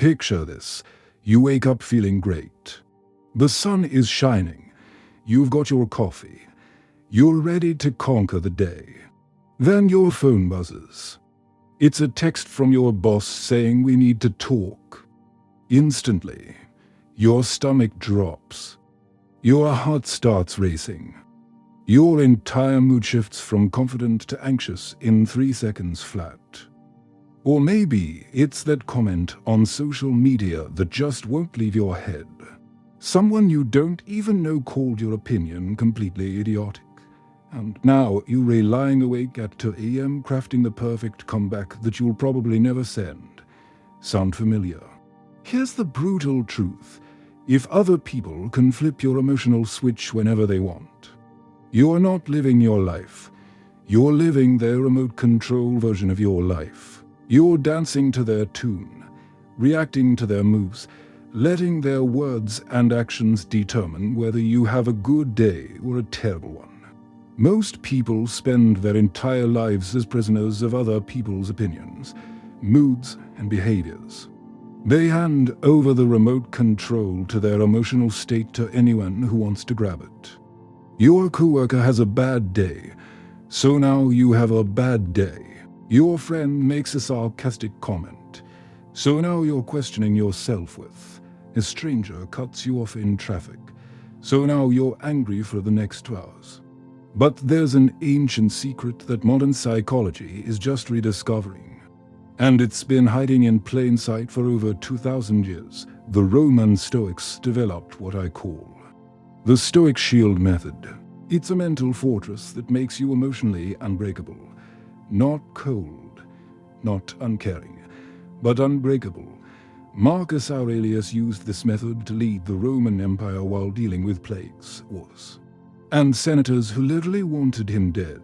Picture this. You wake up feeling great. The sun is shining. You've got your coffee. You're ready to conquer the day. Then your phone buzzes. It's a text from your boss saying we need to talk. Instantly, your stomach drops. Your heart starts racing. Your entire mood shifts from confident to anxious in 3 seconds flat. Or maybe it's that comment on social media that just won't leave your head. Someone you don't even know called your opinion completely idiotic. And now you're lying awake at 2 a.m. crafting the perfect comeback that you'll probably never send. Sound familiar? Here's the brutal truth. If other people can flip your emotional switch whenever they want, you're not living your life. You're living their remote control version of your life. You're dancing to their tune, reacting to their moves, letting their words and actions determine whether you have a good day or a terrible one. Most people spend their entire lives as prisoners of other people's opinions, moods, and behaviors. They hand over the remote control to their emotional state to anyone who wants to grab it. Your coworker has a bad day, so now you have a bad day. Your friend makes a sarcastic comment, so now you're questioning your self-worth. A stranger cuts you off in traffic, so now you're angry for the next 2 hours. But there's an ancient secret that modern psychology is just rediscovering. And it's been hiding in plain sight for over 2,000 years. The Roman Stoics developed what I call the Stoic Shield Method. It's a mental fortress that makes you emotionally unbreakable. Not cold, not uncaring, but unbreakable. Marcus Aurelius used this method to lead the Roman Empire while dealing with plagues, wars, and senators who literally wanted him dead.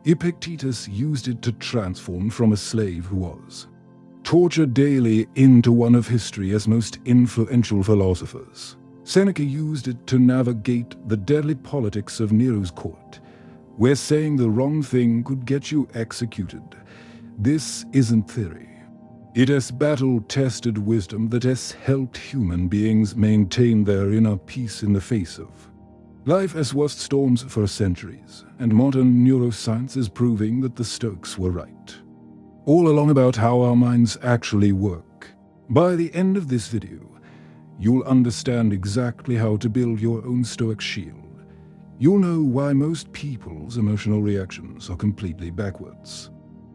Epictetus used it to transform from a slave who was tortured daily into one of history's most influential philosophers. Seneca used it to navigate the deadly politics of Nero's court, where saying the wrong thing could get you executed. This isn't theory. It is battle-tested wisdom that has helped human beings maintain their inner peace in the face of life as worst storms for centuries, and modern neuroscience is proving that the Stoics were right all along about how our minds actually work. By the end of this video, you'll understand exactly how to build your own Stoic shield. You'll know why most people's emotional reactions are completely backwards,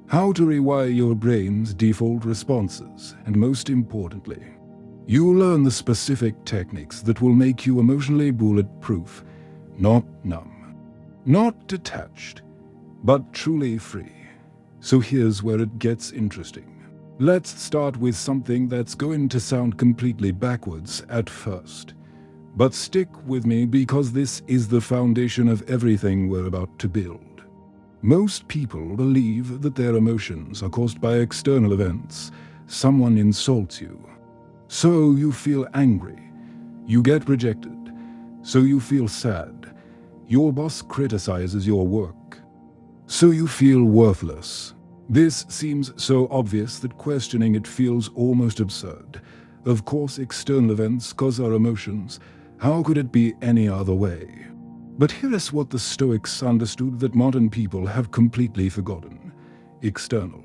how to rewire your brain's default responses, and most importantly, you'll learn the specific techniques that will make you emotionally bulletproof, not numb, not detached, but truly free. So here's where it gets interesting. Let's start with something that's going to sound completely backwards at first. But stick with me because this is the foundation of everything we're about to build. Most people believe that their emotions are caused by external events. Someone insults you, so you feel angry. You get rejected, so you feel sad. Your boss criticizes your work, so you feel worthless. This seems so obvious that questioning it feels almost absurd. Of course, external events cause our emotions. How could it be any other way? But here is what the Stoics understood that modern people have completely forgotten. External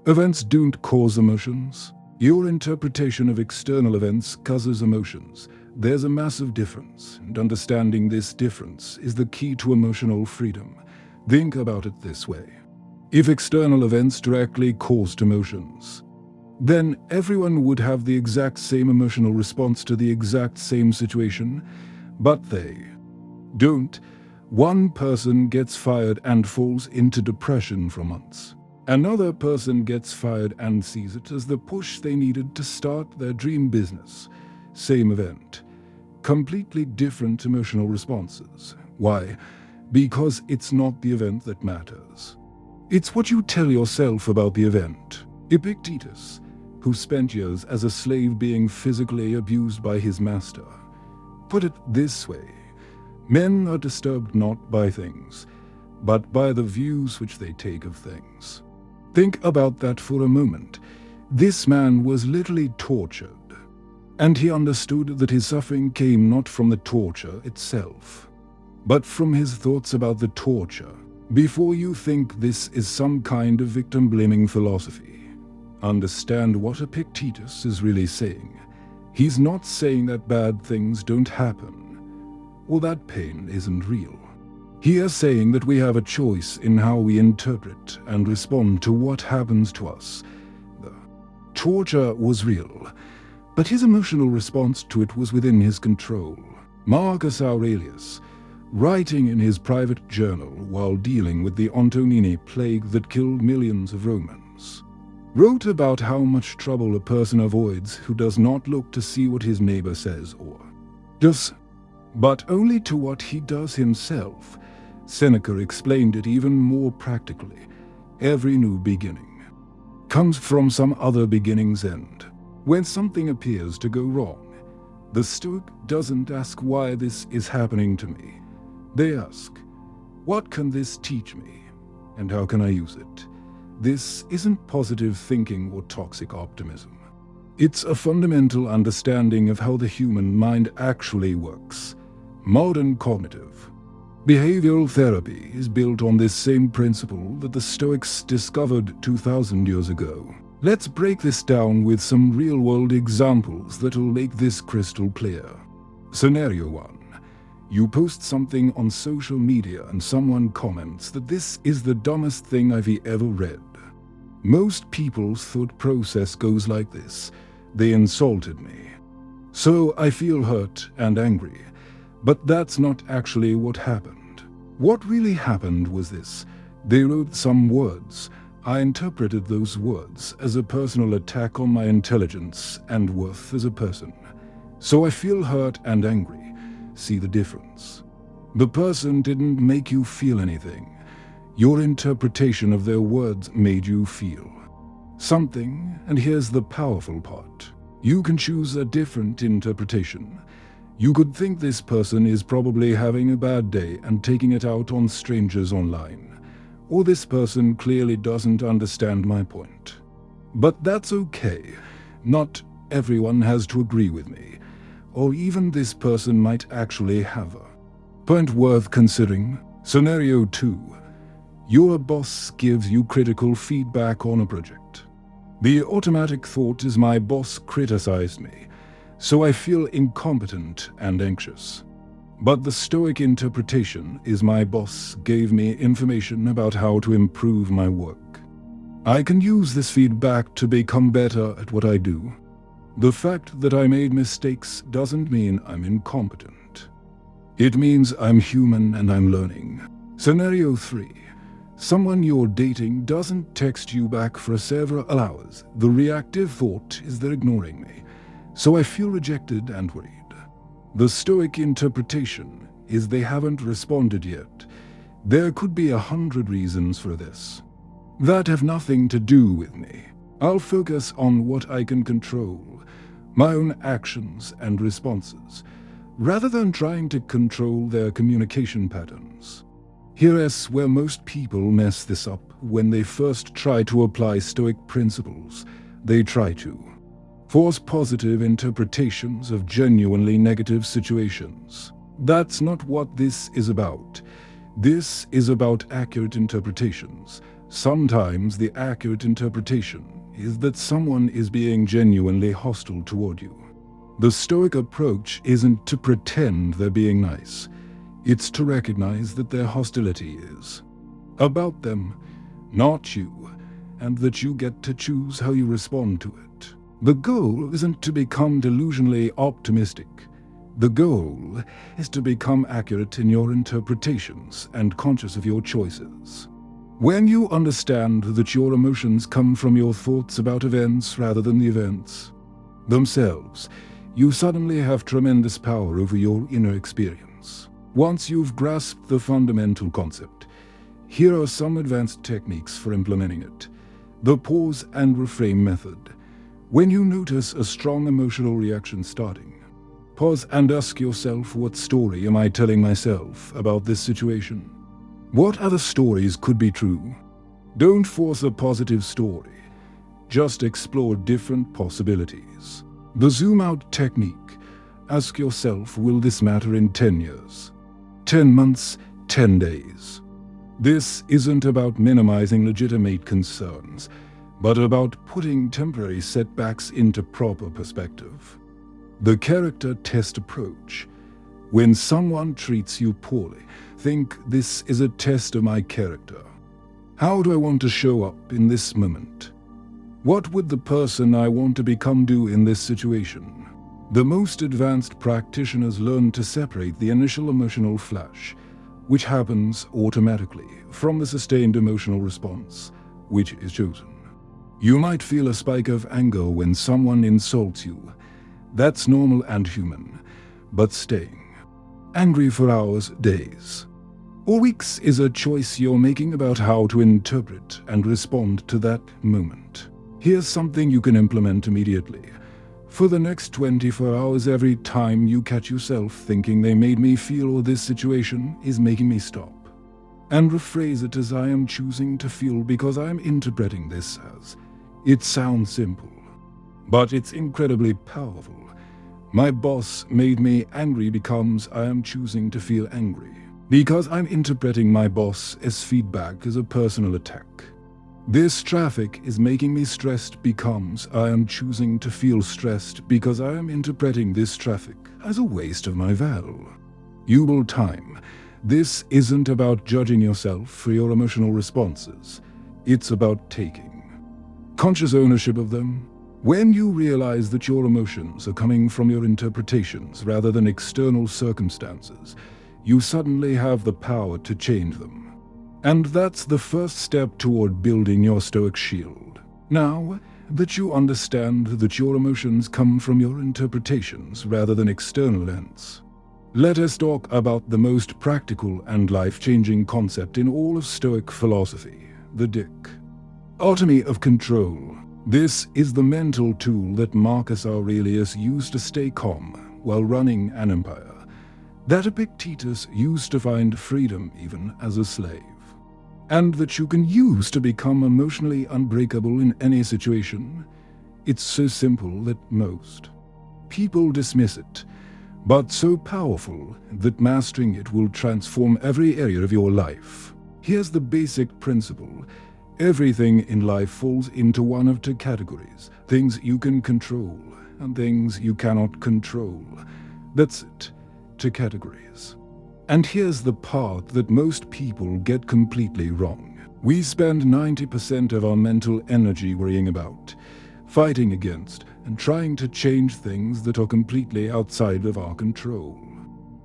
events don't cause emotions. Your interpretation of external events causes emotions. There's a massive difference, and understanding this difference is the key to emotional freedom. Think about it this way. If external events directly caused emotions, then everyone would have the exact same emotional response to the exact same situation, but they don't. One person gets fired and falls into depression for months. Another person gets fired and sees it as the push they needed to start their dream business. Same event. Completely different emotional responses. Why? Because it's not the event that matters. It's what you tell yourself about the event. Epictetus, who spent years as a slave being physically abused by his master, put it this way: men are disturbed not by things, but by the views which they take of things. Think about that for a moment. This man was literally tortured, and he understood that his suffering came not from the torture itself, but from his thoughts about the torture. Before you think this is some kind of victim-blaming philosophy, understand what Epictetus is really saying. He's not saying that bad things don't happen, or that pain isn't real. He is saying that we have a choice in how we interpret and respond to what happens to us. The torture was real, but his emotional response to it was within his control. Marcus Aurelius, writing in his private journal while dealing with the Antonine plague that killed millions of Romans, wrote about how much trouble a person avoids who does not look to see what his neighbor says or does, but only to what he does himself. Seneca explained it even more practically. Every new beginning comes from some other beginning's end. When something appears to go wrong, the Stoic doesn't ask why this is happening to me. They ask, what can this teach me, and how can I use it? This isn't positive thinking or toxic optimism. It's a fundamental understanding of how the human mind actually works. Modern cognitive behavioral therapy is built on this same principle that the Stoics discovered 2,000 years ago. Let's break this down with some real-world examples that'll make this crystal clear. Scenario 1. You post something on social media and someone comments that this is the dumbest thing I've ever read. Most people's thought process goes like this: they insulted me, so I feel hurt and angry. But that's not actually what happened. What really happened was this: they wrote some words. I interpreted those words as a personal attack on my intelligence and worth as a person. So I feel hurt and angry. See the difference? The person didn't make you feel anything. Your interpretation of their words made you feel something, and here's the powerful part. You can choose a different interpretation. You could think this person is probably having a bad day and taking it out on strangers online, or this person clearly doesn't understand my point. But that's okay. Not everyone has to agree with me, or even this person might actually have a point worth considering. Scenario 2. Your boss gives you critical feedback on a project. The automatic thought is my boss criticized me, so I feel incompetent and anxious. But the Stoic interpretation is my boss gave me information about how to improve my work. I can use this feedback to become better at what I do. The fact that I made mistakes doesn't mean I'm incompetent. It means I'm human and I'm learning. Scenario 3. Someone you're dating doesn't text you back for several hours. The reactive thought is they're ignoring me, so I feel rejected and worried. The Stoic interpretation is they haven't responded yet. There could be 100 reasons for this that have nothing to do with me. I'll focus on what I can control, my own actions and responses, rather than trying to control their communication patterns. Here's where most people mess this up when they first try to apply Stoic principles. They try to force positive interpretations of genuinely negative situations. That's not what this is about. This is about accurate interpretations. Sometimes the accurate interpretation is that someone is being genuinely hostile toward you. The Stoic approach isn't to pretend they're being nice. It's to recognize that their hostility is about them, not you, and that you get to choose how you respond to it. The goal isn't to become delusionally optimistic. The goal is to become accurate in your interpretations and conscious of your choices. When you understand that your emotions come from your thoughts about events rather than the events themselves, you suddenly have tremendous power over your inner experience. Once you've grasped the fundamental concept, here are some advanced techniques for implementing it. The pause and reframe method. When you notice a strong emotional reaction starting, pause and ask yourself, what story am I telling myself about this situation? What other stories could be true? Don't force a positive story. Just explore different possibilities. The zoom-out technique. Ask yourself, will this matter in 10 years? 10 months, 10 days. This isn't about minimizing legitimate concerns, but about putting temporary setbacks into proper perspective. The character test approach. When someone treats you poorly, think, this is a test of my character. How do I want to show up in this moment? What would the person I want to become do in this situation? The most advanced practitioners learn to separate the initial emotional flash, which happens automatically, from the sustained emotional response, which is chosen. You might feel a spike of anger when someone insults you. That's normal and human, but staying angry for hours, days, or weeks is a choice you're making about how to interpret and respond to that moment. Here's something you can implement immediately. For the next 24 hours, every time you catch yourself thinking they made me feel or this situation is making me stop, and rephrase it as, I am choosing to feel because I am interpreting this as. It sounds simple, but it's incredibly powerful. My boss made me angry becomes, I am choosing to feel angry because I'm interpreting my boss as feedback, as a personal attack. This traffic is making me stressed becomes, I am choosing to feel stressed because I am interpreting this traffic as a waste of my valuable time. This isn't about judging yourself for your emotional responses. It's about taking conscious ownership of them. When you realize that your emotions are coming from your interpretations rather than external circumstances, you suddenly have the power to change them. And that's the first step toward building your Stoic Shield. Now that you understand that your emotions come from your interpretations rather than external events, let us talk about the most practical and life-changing concept in all of Stoic philosophy, the dichotomy of control. This is the mental tool that Marcus Aurelius used to stay calm while running an empire, that Epictetus used to find freedom even as a slave, and that you can use to become emotionally unbreakable in any situation. It's so simple that most people dismiss it, but so powerful that mastering it will transform every area of your life. Here's the basic principle. Everything in life falls into one of two categories: things you can control and things you cannot control. That's it, two categories. And here's the part that most people get completely wrong. We spend 90% of our mental energy worrying about, fighting against, and trying to change things that are completely outside of our control,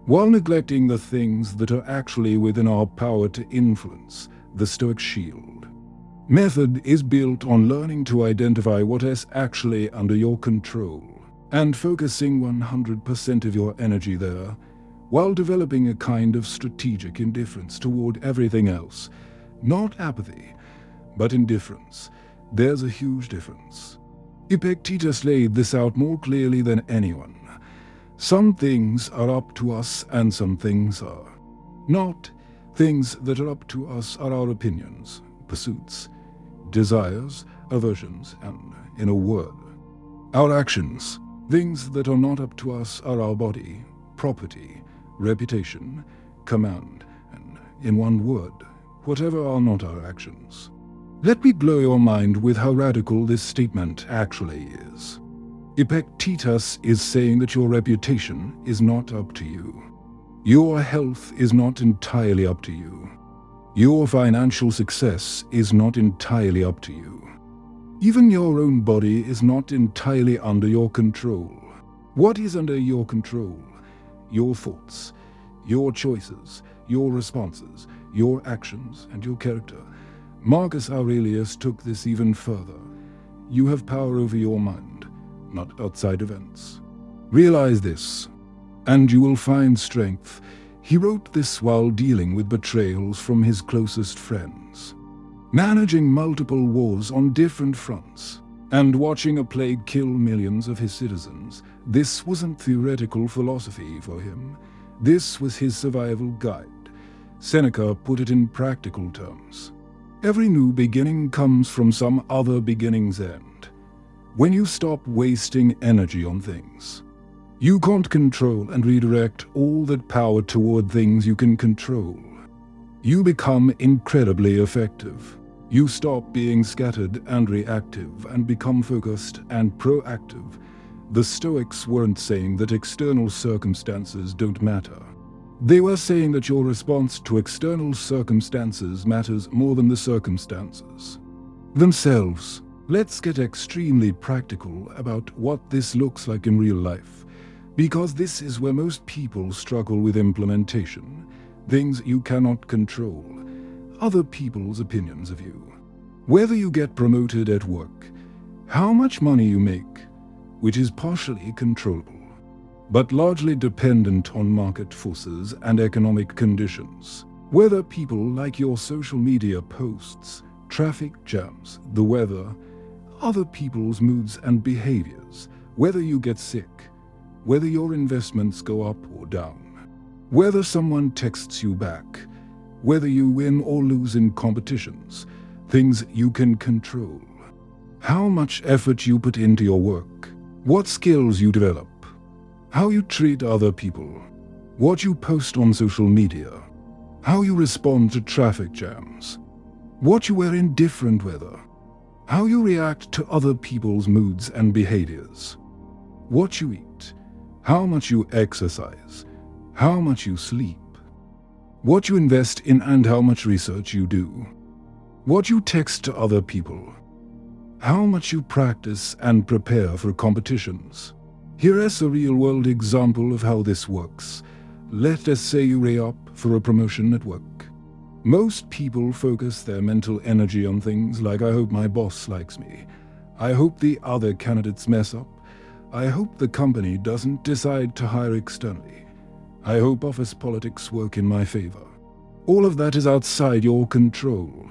while neglecting the things that are actually within our power to influence. The Stoic Shield Method is built on learning to identify what is actually under your control and focusing 100% of your energy there, while developing a kind of strategic indifference toward everything else. Not apathy, but indifference. There's a huge difference. Epictetus laid this out more clearly than anyone. Some things are up to us and some things are not. Things that are up to us are our opinions, pursuits, desires, aversions, and, in a word, our actions. Things that are not up to us are our body, property, reputation, command, and, in one word, whatever are not our actions. Let me blow your mind with how radical this statement actually is. Epictetus is saying that your reputation is not up to you. Your health is not entirely up to you. Your financial success is not entirely up to you. Even your own body is not entirely under your control. What is under your control? Your thoughts, your choices, your responses, your actions, and your character. Marcus Aurelius took this even further. You have power over your mind, not outside events. Realize this, and you will find strength. He wrote this while dealing with betrayals from his closest friends, managing multiple wars on different fronts, and watching a plague kill millions of his citizens. This wasn't theoretical philosophy for him. This was his survival guide. Seneca put it in practical terms. Every new beginning comes from some other beginning's end. When you stop wasting energy on things you can't control and redirect all that power toward things you can control, you become incredibly effective. You stop being scattered and reactive and become focused and proactive. The Stoics weren't saying that external circumstances don't matter. They were saying that your response to external circumstances matters more than the circumstances themselves. Let's get extremely practical about what this looks like in real life, because this is where most people struggle with implementation. Things you cannot control. Other people's opinions of you. Whether you get promoted at work, how much money you make, which is partially controllable, but largely dependent on market forces and economic conditions. Whether people like your social media posts, traffic jams, the weather, other people's moods and behaviors, whether you get sick, whether your investments go up or down, whether someone texts you back, whether you win or lose in competitions, things you can control. How much effort you put into your work, what skills you develop, how you treat other people, what you post on social media, how you respond to traffic jams, what you wear in different weather, how you react to other people's moods and behaviors, what you eat, how much you exercise, how much you sleep, what you invest in and how much research you do, what you text to other people, how much you practice and prepare for competitions. Here is a real-world example of how this works. Let us say you re-up for a promotion at work. Most people focus their mental energy on things like, I hope my boss likes me, I hope the other candidates mess up, I hope the company doesn't decide to hire externally, I hope office politics work in my favor. All of that is outside your control.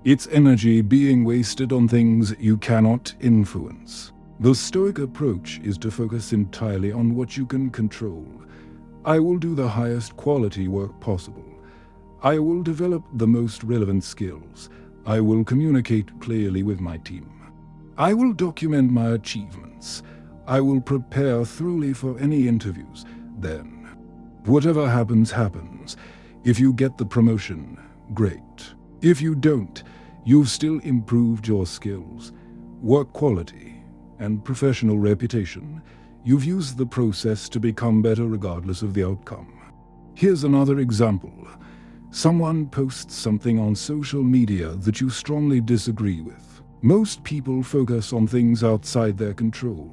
It's energy being wasted on things you cannot influence. The Stoic approach is to focus entirely on what you can control. I will do the highest quality work possible. I will develop the most relevant skills. I will communicate clearly with my team. I will document my achievements. I will prepare thoroughly for any interviews. Then, whatever happens, happens. If you get the promotion, great. If you don't, you've still improved your skills, work quality, and professional reputation. You've used the process to become better regardless of the outcome. Here's another example. Someone posts something on social media that you strongly disagree with. Most people focus on things outside their control.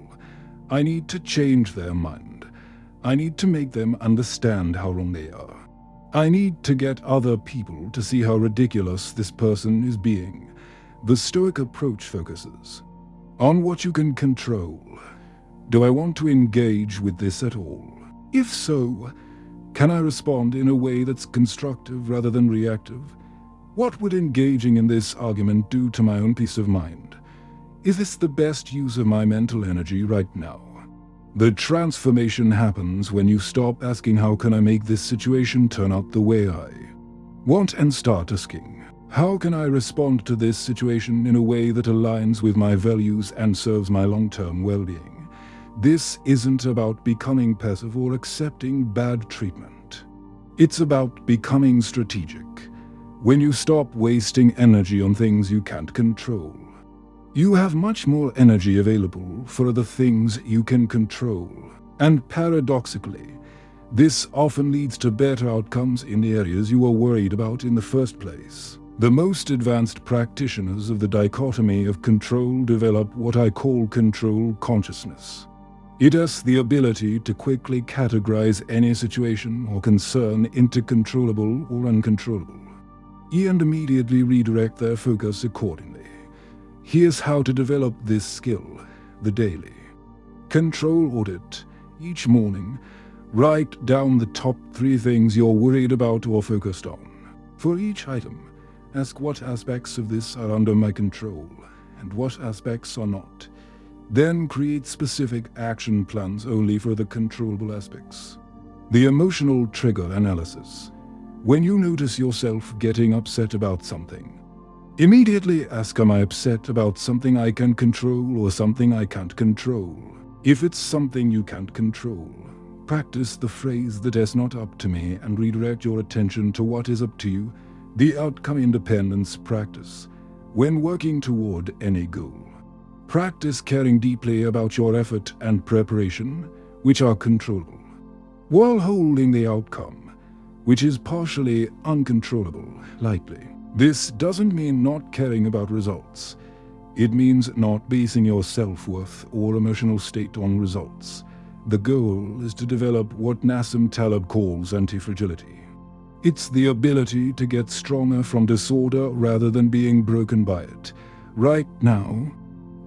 I need to change their mind. I need to make them understand how wrong they are. I need to get other people to see how ridiculous this person is being. The Stoic approach focuses on what you can control. Do I want to engage with this at all? If so, can I respond in a way that's constructive rather than reactive? What would engaging in this argument do to my own peace of mind? Is this the best use of my mental energy right now? The transformation happens when you stop asking, how can I make this situation turn out the way I want, and start asking, how can I respond to this situation in a way that aligns with my values and serves my long-term well-being? This isn't about becoming passive or accepting bad treatment. It's about becoming strategic. When you stop wasting energy on things you can't control, you have much more energy available for the things you can control. And paradoxically, this often leads to better outcomes in the areas you were worried about in the first place. The most advanced practitioners of the dichotomy of control develop what I call control consciousness. It has the ability to quickly categorize any situation or concern into controllable or uncontrollable, and immediately redirect their focus accordingly. Here's how to develop this skill: the daily control audit. Each morning, write down the top 3 things you're worried about or focused on. For each item, ask what aspects of this are under my control and what aspects are not. Then create specific action plans only for the controllable aspects. The emotional trigger analysis. When you notice yourself getting upset about something, Immediately ask, am I upset about something I can control or something I can't control? If it's something you can't control, practice the phrase "that is not up to me" and redirect your attention to what is up to you, the outcome independence practice, when working toward any goal. Practice caring deeply about your effort and preparation, which are controllable, while holding the outcome, which is partially uncontrollable, lightly. This doesn't mean not caring about results. It means not basing your self-worth or emotional state on results. The goal is to develop what Nassim Taleb calls anti-fragility. It's the ability to get stronger from disorder rather than being broken by it. Right now,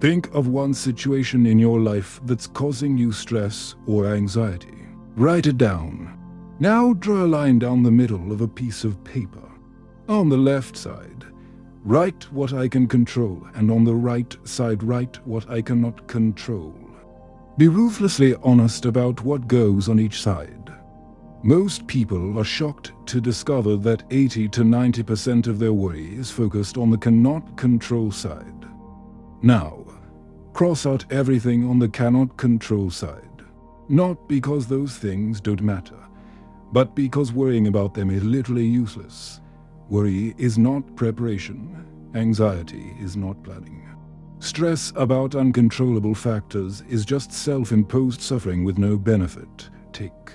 think of one situation in your life that's causing you stress or anxiety. Write it down. Now draw a line down the middle of a piece of paper. On the left side, write what I can control, and on the right side, write what I cannot control. Be ruthlessly honest about what goes on each side. Most people are shocked to discover that 80 to 90% of their worry is focused on the cannot control side. Now, cross out everything on the cannot control side. Not because those things don't matter, but because worrying about them is literally useless. Worry is not preparation. Anxiety is not planning. Stress about uncontrollable factors is just self-imposed suffering with no benefit. Take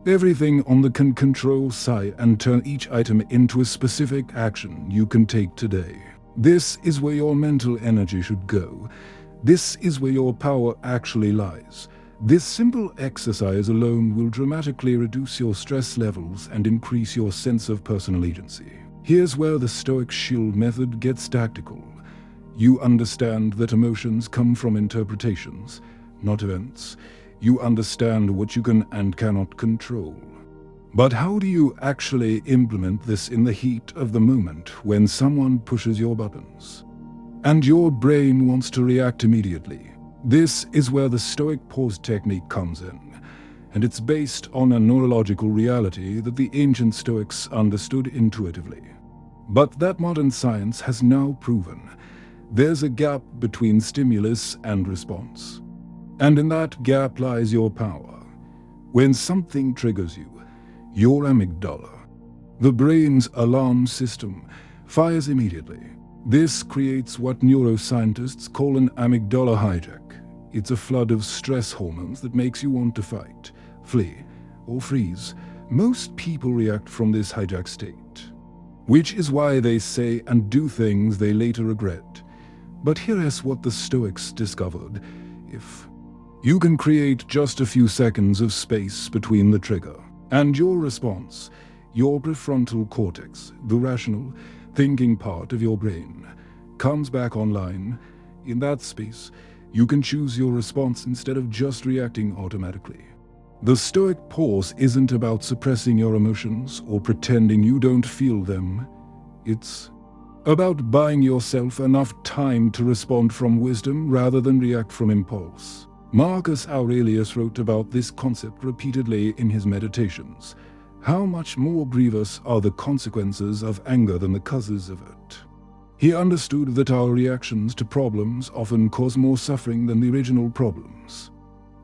everything on the can control side and turn each item into a specific action you can take today. This is where your mental energy should go. This is where your power actually lies. This simple exercise alone will dramatically reduce your stress levels and increase your sense of personal agency. Here's where the Stoic Shield Method gets tactical. You understand that emotions come from interpretations, not events. You understand what you can and cannot control. But how do you actually implement this in the heat of the moment when someone pushes your buttons? And your brain wants to react immediately. This is where the Stoic pause technique comes in. And it's based on a neurological reality that the ancient Stoics understood intuitively, but that modern science has now proven. There's a gap between stimulus and response. And in that gap lies your power. When something triggers you, your amygdala, the brain's alarm system, fires immediately. This creates what neuroscientists call an amygdala hijack. It's a flood of stress hormones that makes you want to fight, flee, or freeze. Most people react from this hijack state, which is why they say and do things they later regret. But here is what the Stoics discovered. If you can create just a few seconds of space between the trigger and your response, your prefrontal cortex, the rational, thinking part of your brain, comes back online. In that space, you can choose your response instead of just reacting automatically. The Stoic pause isn't about suppressing your emotions or pretending you don't feel them. It's about buying yourself enough time to respond from wisdom rather than react from impulse. Marcus Aurelius wrote about this concept repeatedly in his Meditations. How much more grievous are the consequences of anger than the causes of it? He understood that our reactions to problems often cause more suffering than the original problems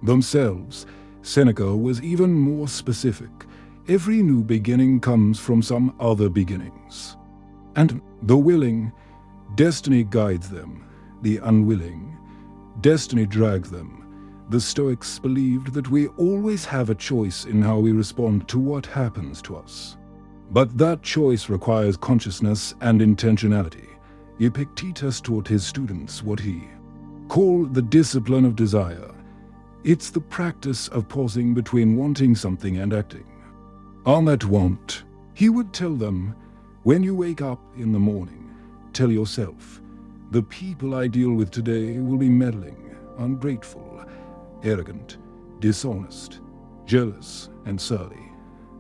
themselves. Seneca was even more specific. Every new beginning comes from some other beginnings. And the willing, destiny guides them. The unwilling, destiny drags them. The Stoics believed that we always have a choice in how we respond to what happens to us. But that choice requires consciousness and intentionality. Epictetus taught his students what he called the discipline of desire. It's the practice of pausing between wanting something and acting on that want. He would tell them, when you wake up in the morning, tell yourself, the people I deal with today will be meddling, ungrateful, arrogant, dishonest, jealous, and surly.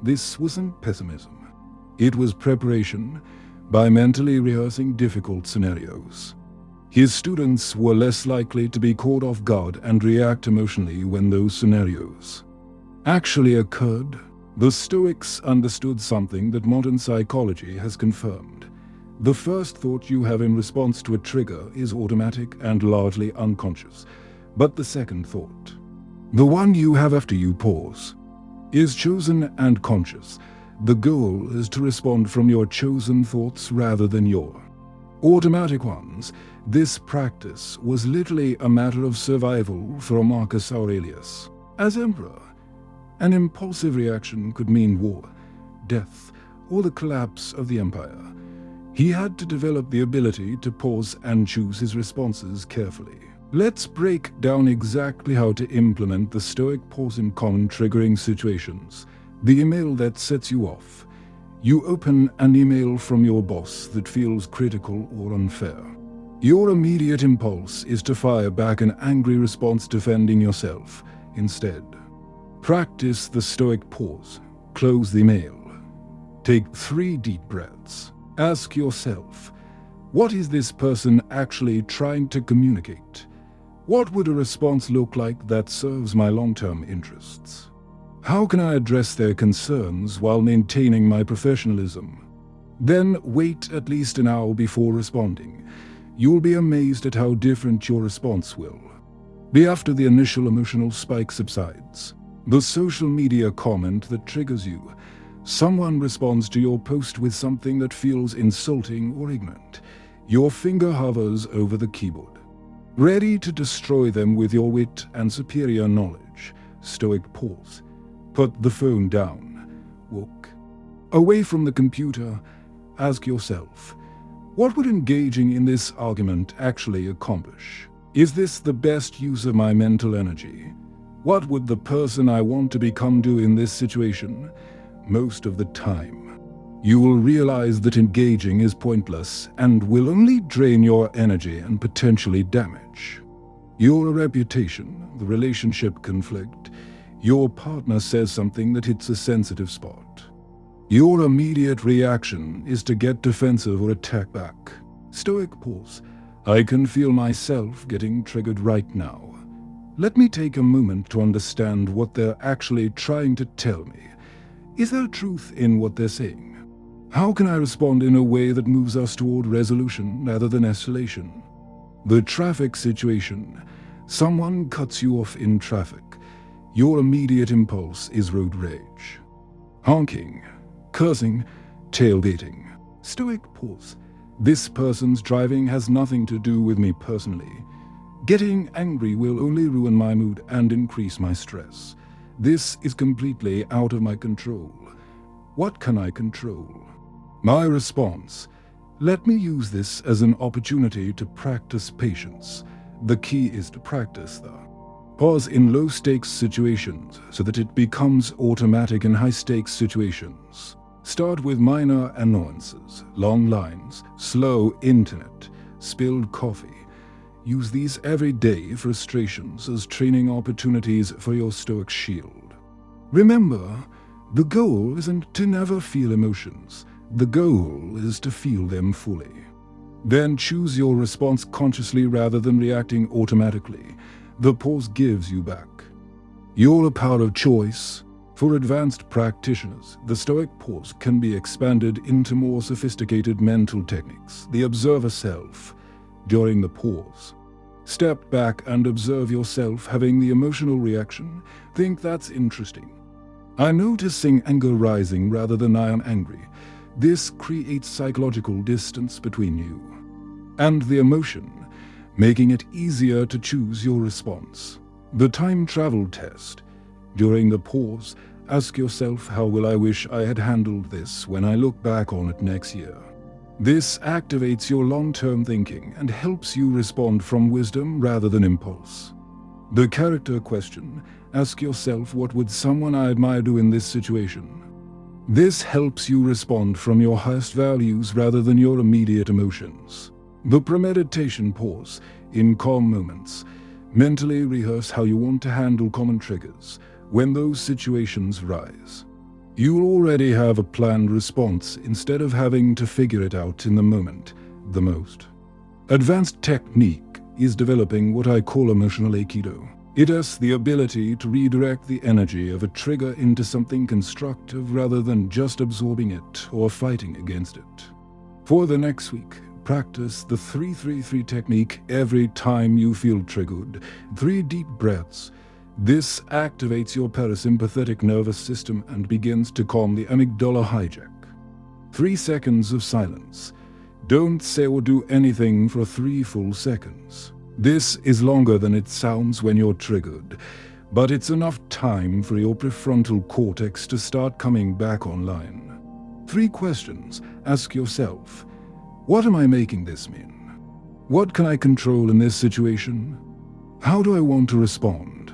This wasn't pessimism. It was preparation by mentally rehearsing difficult scenarios. His students were less likely to be caught off guard and react emotionally when those scenarios actually occurred. The Stoics understood something that modern psychology has confirmed. The first thought you have in response to a trigger is automatic and largely unconscious, but the second thought, the one you have after you pause, is chosen and conscious. The goal is to respond from your chosen thoughts rather than your automatic ones. This practice was literally a matter of survival for Marcus Aurelius. As emperor, an impulsive reaction could mean war, death, or the collapse of the empire. He had to develop the ability to pause and choose his responses carefully. Let's break down exactly how to implement the Stoic pause in common triggering situations. The email that sets you off. You open an email from your boss that feels critical or unfair. Your immediate impulse is to fire back an angry response defending yourself. Instead, practice the Stoic pause. Close the email. Take 3 deep breaths. Ask yourself, what is this person actually trying to communicate? What would a response look like that serves my long-term interests? How can I address their concerns while maintaining my professionalism? Then wait at least an hour before responding. You'll be amazed at how different your response will be after the initial emotional spike subsides. The social media comment that triggers you. Someone responds to your post with something that feels insulting or ignorant. Your finger hovers over the keyboard, ready to destroy them with your wit and superior knowledge. Stoic pause. Put the phone down. Walk away from the computer. Ask yourself, what would engaging in this argument actually accomplish? Is this the best use of my mental energy? What would the person I want to become do in this situation? Most of the time, you will realize that engaging is pointless and will only drain your energy and potentially damage your reputation, the relationship conflict. Your partner says something that hits a sensitive spot. Your immediate reaction is to get defensive or attack back. Stoic pause. I can feel myself getting triggered right now. Let me take a moment to understand what they're actually trying to tell me. Is there truth in what they're saying? How can I respond in a way that moves us toward resolution rather than escalation? The traffic situation. Someone cuts you off in traffic. Your immediate impulse is road rage. Honking, cursing, tailgating. Stoic pause. This person's driving has nothing to do with me personally. Getting angry will only ruin my mood and increase my stress. This is completely out of my control. What can I control? My response. Let me use this as an opportunity to practice patience. The key is to practice the pause in low-stakes situations so that it becomes automatic in high-stakes situations. Start with minor annoyances, long lines, slow internet, spilled coffee. Use these everyday frustrations as training opportunities for your Stoic shield. Remember, the goal isn't to never feel emotions. The goal is to feel them fully. Then choose your response consciously rather than reacting automatically. The pause gives you back your power of choice. For advanced practitioners, the Stoic pause can be expanded into more sophisticated mental techniques. The observer self. During the pause, step back and observe yourself having the emotional reaction. Think that's interesting. I'm noticing anger rising rather than I am angry. This creates psychological distance between you and the emotion, making it easier to choose your response. The time travel test. During the pause, ask yourself, how will I wish I had handled this when I look back on it next year? This activates your long-term thinking and helps you respond from wisdom rather than impulse. The character question. Ask yourself, what would someone I admire do in this situation? This helps you respond from your highest values rather than your immediate emotions. The premeditation pause. In calm moments, mentally rehearse how you want to handle common triggers when those situations rise. You'll already have a planned response instead of having to figure it out in the moment. The most advanced technique is developing what I call emotional aikido. It has the ability to redirect the energy of a trigger into something constructive rather than just absorbing it or fighting against it. For the next week, practice the 3-3-3 technique every time you feel triggered. 3 deep breaths. This activates your parasympathetic nervous system and begins to calm the amygdala hijack. 3 seconds of silence. Don't say or do anything for 3 full seconds. This is longer than it sounds when you're triggered, but it's enough time for your prefrontal cortex to start coming back online. 3 questions. Ask yourself, what am I making this mean? What can I control in this situation? How do I want to respond?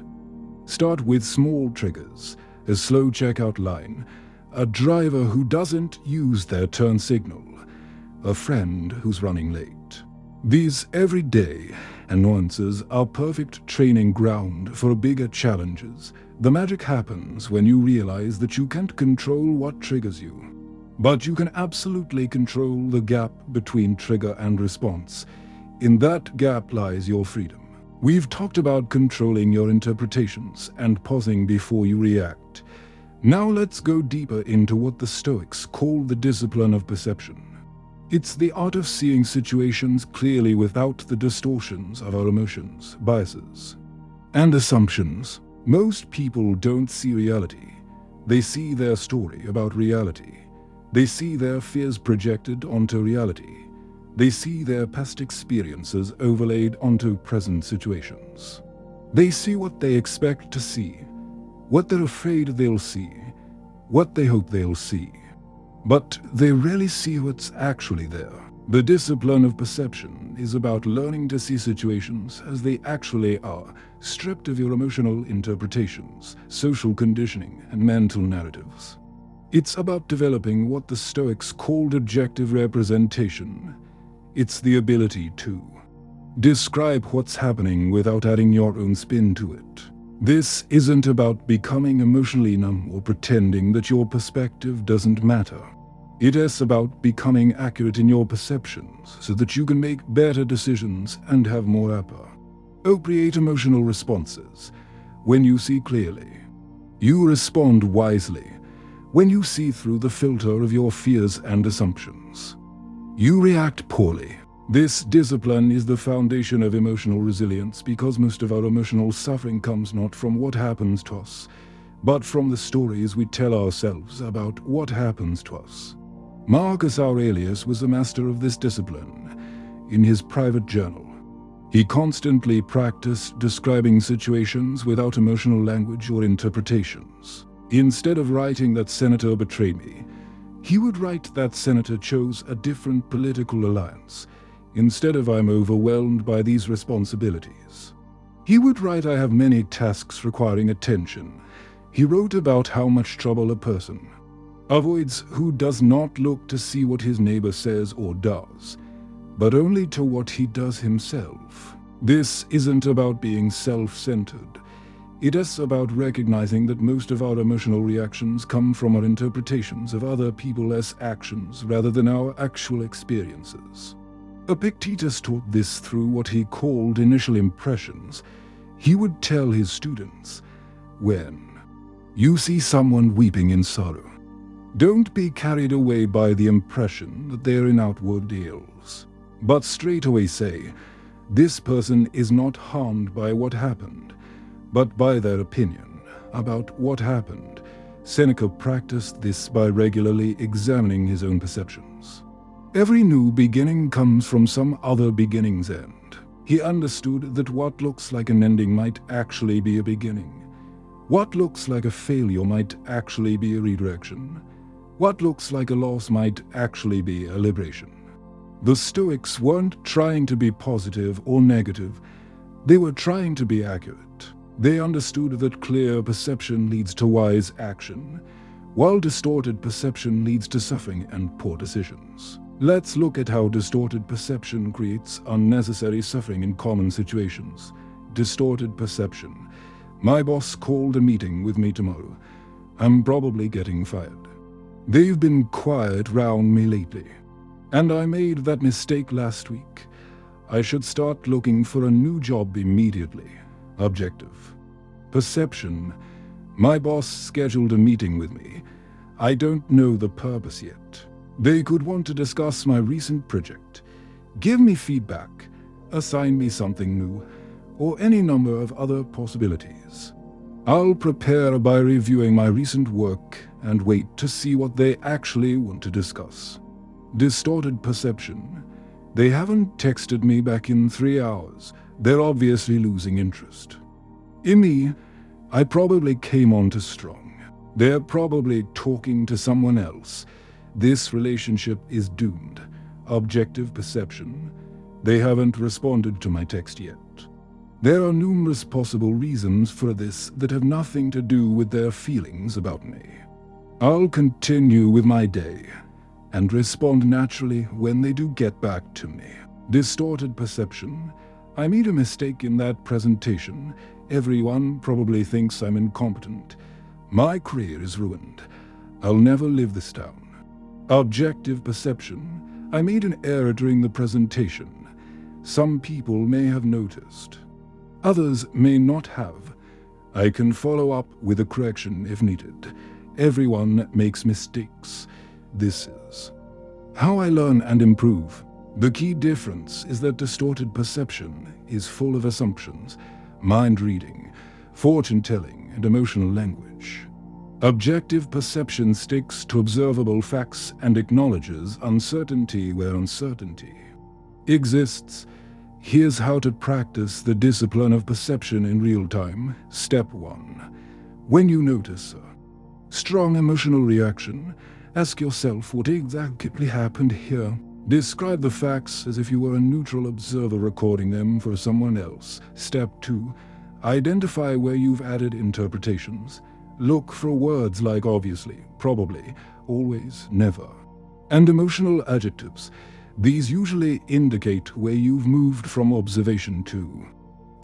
Start with small triggers, a slow checkout line, a driver who doesn't use their turn signal, a friend who's running late. These everyday annoyances are perfect training ground for bigger challenges. The magic happens when you realize that you can't control what triggers you. But you can absolutely control the gap between trigger and response. In that gap lies your freedom. We've talked about controlling your interpretations and pausing before you react. Now let's go deeper into what the Stoics call the discipline of perception. It's the art of seeing situations clearly without the distortions of our emotions, biases, and assumptions. Most people don't see reality. They see their story about reality. They see their fears projected onto reality. They see their past experiences overlaid onto present situations. They see what they expect to see, what they're afraid they'll see, what they hope they'll see. But they rarely see what's actually there. The discipline of perception is about learning to see situations as they actually are, stripped of your emotional interpretations, social conditioning, and mental narratives. It's about developing what the Stoics called objective representation. It's the ability to describe what's happening without adding your own spin to it. This isn't about becoming emotionally numb or pretending that your perspective doesn't matter. It is about becoming accurate in your perceptions so that you can make better decisions and have more appropriate emotional responses. When you see clearly, you respond wisely. When you see through the filter of your fears and assumptions, you react poorly. This discipline is the foundation of emotional resilience because most of our emotional suffering comes not from what happens to us, but from the stories we tell ourselves about what happens to us. Marcus Aurelius was a master of this discipline. In his private journal, he constantly practiced describing situations without emotional language or interpretations. Instead of writing "that senator betrayed me," he would write "that senator chose a different political alliance." Instead of "I'm overwhelmed by these responsibilities," he would write "I have many tasks requiring attention." He wrote about how much trouble a person avoids who does not look to see what his neighbor says or does, but only to what he does himself. This isn't about being self-centered. It is about recognizing that most of our emotional reactions come from our interpretations of other people's actions rather than our actual experiences. Epictetus taught this through what he called initial impressions. He would tell his students, when you see someone weeping in sorrow, don't be carried away by the impression that they are in outward ills, but straightway say, this person is not harmed by what happened, but by their opinion about what happened. Seneca practiced this by regularly examining his own perceptions. Every new beginning comes from some other beginning's end. He understood that what looks like an ending might actually be a beginning. What looks like a failure might actually be a redirection. What looks like a loss might actually be a liberation. The Stoics weren't trying to be positive or negative. They were trying to be accurate. They understood that clear perception leads to wise action, while distorted perception leads to suffering and poor decisions. Let's look at how distorted perception creates unnecessary suffering in common situations. Distorted perception. My boss called a meeting with me tomorrow. I'm probably getting fired. They've been quiet round me lately, and I made that mistake last week. I should start looking for a new job immediately. Objective. Perception. My boss scheduled a meeting with me. I don't know the purpose yet. They could want to discuss my recent project, give me feedback, assign me something new, or any number of other possibilities. I'll prepare by reviewing my recent work and wait to see what they actually want to discuss. Distorted perception. They haven't texted me back in 3 hours. They're obviously losing interest. In me, I probably came on too strong. They're probably talking to someone else. This relationship is doomed. Objective perception. They haven't responded to my text yet. There are numerous possible reasons for this that have nothing to do with their feelings about me. I'll continue with my day and respond naturally when they do get back to me. Distorted perception. I made a mistake in that presentation. Everyone probably thinks I'm incompetent. My career is ruined. I'll never live this down. Objective perception. I made an error during the presentation. Some people may have noticed. Others may not have. I can follow up with a correction if needed. Everyone makes mistakes. This is how I learn and improve. The key difference is that distorted perception is full of assumptions, mind reading, fortune telling, and emotional language. Objective perception sticks to observable facts and acknowledges uncertainty where uncertainty exists. Here's how to practice the discipline of perception in real time. Step 1. When you notice a strong emotional reaction, ask yourself what exactly happened here. Describe the facts as if you were a neutral observer recording them for someone else. Step 2. Identify where you've added interpretations. Look for words like obviously, probably, always, never, and emotional adjectives. These usually indicate where you've moved from observation to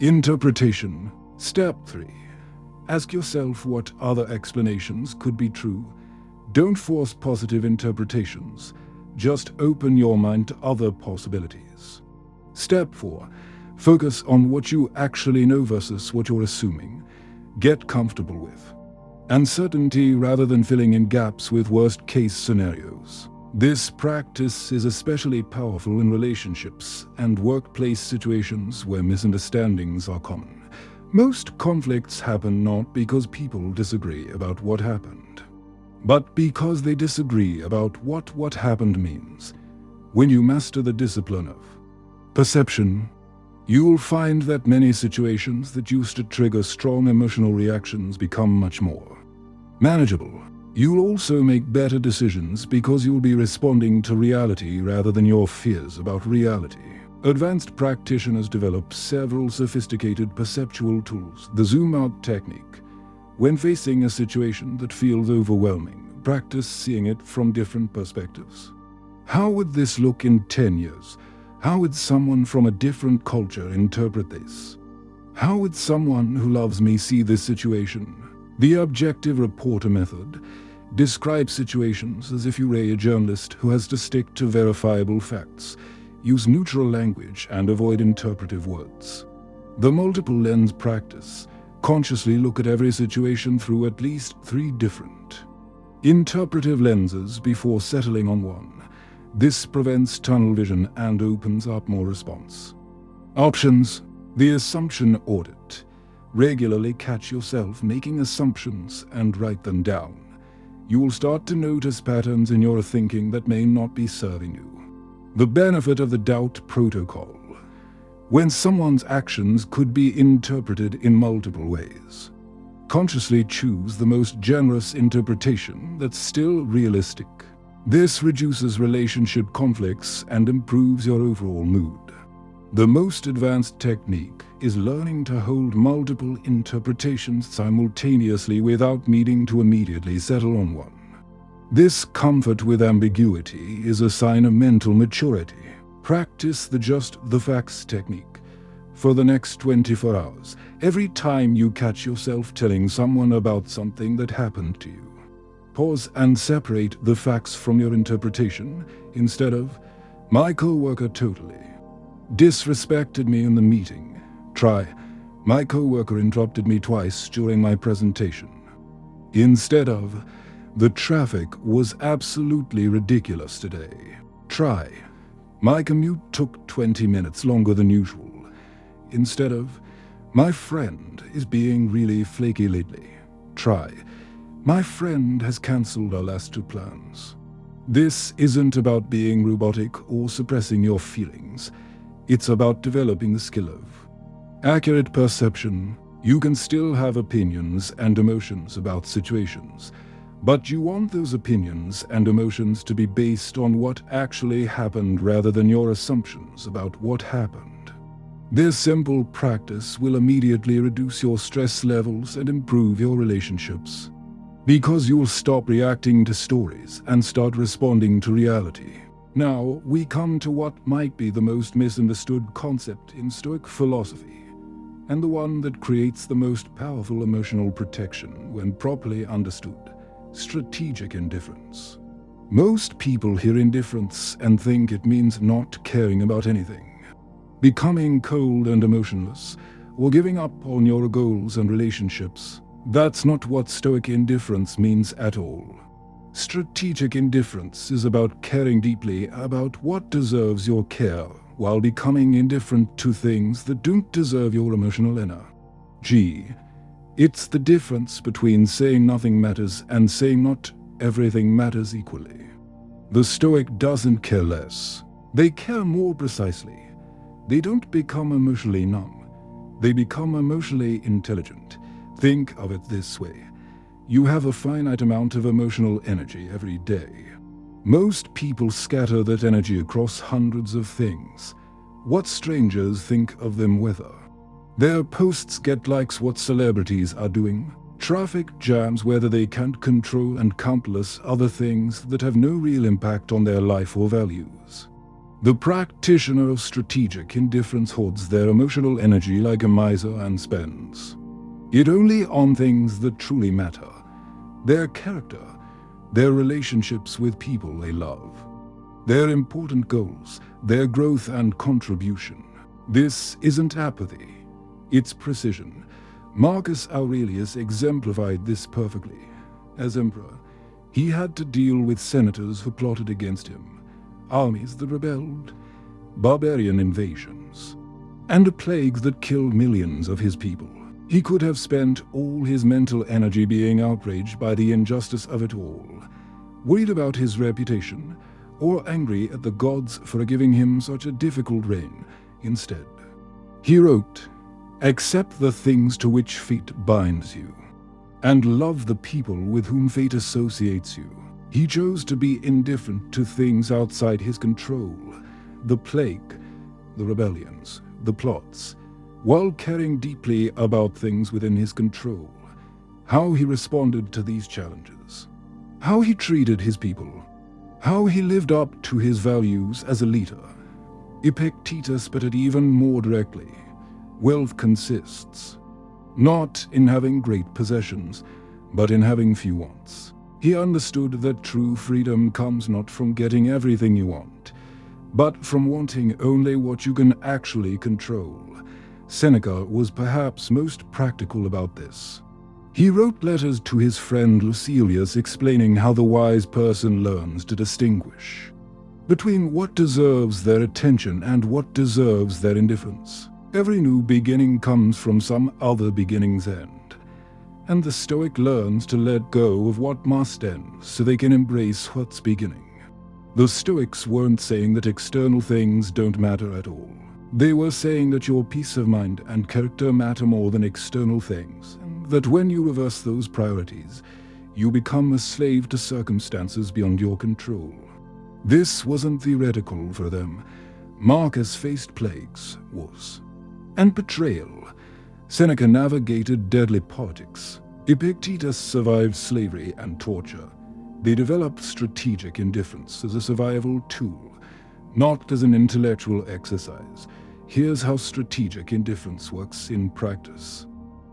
interpretation. Step 3. Ask yourself what other explanations could be true. Don't force positive interpretations. Just open your mind to other possibilities. Step 4. Focus on what you actually know versus what you're assuming. Get comfortable with uncertainty rather than filling in gaps with worst-case scenarios. This practice is especially powerful in relationships and workplace situations where misunderstandings are common. Most conflicts happen not because people disagree about what happened, but because they disagree about what happened means. When you master the discipline of perception, you'll find that many situations that used to trigger strong emotional reactions become much more manageable. You'll also make better decisions because you'll be responding to reality rather than your fears about reality. Advanced practitioners develop several sophisticated perceptual tools. The zoom-out technique. When facing a situation that feels overwhelming, practice seeing it from different perspectives. How would this look in 10 years? How would someone from a different culture interpret this? How would someone who loves me see this situation? The objective reporter method describes situations as if you were a journalist who has to stick to verifiable facts, use neutral language, and avoid interpretive words. The multiple lens practice. Consciously look at every situation through at least 3 different interpretive lenses before settling on one. This prevents tunnel vision and opens up more response options. The assumption audit. Regularly catch yourself making assumptions and write them down. You will start to notice patterns in your thinking that may not be serving you. The benefit of the doubt protocol. When someone's actions could be interpreted in multiple ways, consciously choose the most generous interpretation that's still realistic. This reduces relationship conflicts and improves your overall mood. The most advanced technique is learning to hold multiple interpretations simultaneously without needing to immediately settle on one. This comfort with ambiguity is a sign of mental maturity. Practice the just the facts technique for the next 24 hours. Every time you catch yourself telling someone about something that happened to you, pause and separate the facts from your interpretation instead of, "My coworker totally disrespected me in the meeting." Try, "My coworker interrupted me twice during my presentation." Instead of, The traffic was absolutely ridiculous today. Try. My commute took 20 minutes longer than usual. Instead of, my friend is being really flaky lately. Try. My friend has cancelled our last two plans. This isn't about being robotic or suppressing your feelings. It's about developing the skill of accurate perception. You can still have opinions and emotions about situations, but you want those opinions and emotions to be based on what actually happened rather than your assumptions about what happened. This simple practice will immediately reduce your stress levels and improve your relationships, because you'll stop reacting to stories and start responding to reality. Now, we come to what might be the most misunderstood concept in Stoic philosophy, and the one that creates the most powerful emotional protection when properly understood: strategic indifference. Most people hear indifference and think it means not caring about anything, becoming cold and emotionless, or giving up on your goals and relationships. That's not what Stoic indifference means at all. Strategic indifference is about caring deeply about what deserves your care, while becoming indifferent to things that don't deserve your emotional energy. It's the difference between saying nothing matters and saying not everything matters equally. The Stoic doesn't care less. They care more precisely. They don't become emotionally numb. They become emotionally intelligent. Think of it this way. You have a finite amount of emotional energy every day. Most people scatter that energy across hundreds of things. What strangers think of them weather. Their posts get likes, what celebrities are doing, traffic jams whether they can't control, and countless other things that have no real impact on their life or values. The practitioner of strategic indifference hoards their emotional energy like a miser and spends it only on things that truly matter: their character, their relationships with people they love, their important goals, their growth and contribution. This isn't apathy, it's precision. Marcus Aurelius exemplified this perfectly. As emperor, he had to deal with senators who plotted against him, armies that rebelled, barbarian invasions, and a plague that killed millions of his people. He could have spent all his mental energy being outraged by the injustice of it all, worried about his reputation, or angry at the gods for giving him such a difficult reign. Instead, he wrote, "Accept the things to which fate binds you, and love the people with whom fate associates you." He chose to be indifferent to things outside his control: the plague, the rebellions, the plots, while caring deeply about things within his control. How he responded to these challenges, how he treated his people, how he lived up to his values as a leader. Epictetus put it even more directly: wealth consists not in having great possessions, but in having few wants. He understood that true freedom comes not from getting everything you want, but from wanting only what you can actually control. Seneca was perhaps most practical about this. He wrote letters to his friend Lucilius explaining how the wise person learns to distinguish between what deserves their attention and what deserves their indifference. Every new beginning comes from some other beginning's end, and the Stoic learns to let go of what must end so they can embrace what's beginning. The Stoics weren't saying that external things don't matter at all. They were saying that your peace of mind and character matter more than external things, and that when you reverse those priorities, you become a slave to circumstances beyond your control. This wasn't theoretical for them. Marcus faced plagues, wars, and betrayal. Seneca navigated deadly politics. Epictetus survived slavery and torture. They developed strategic indifference as a survival tool, not as an intellectual exercise. Here's how strategic indifference works in practice,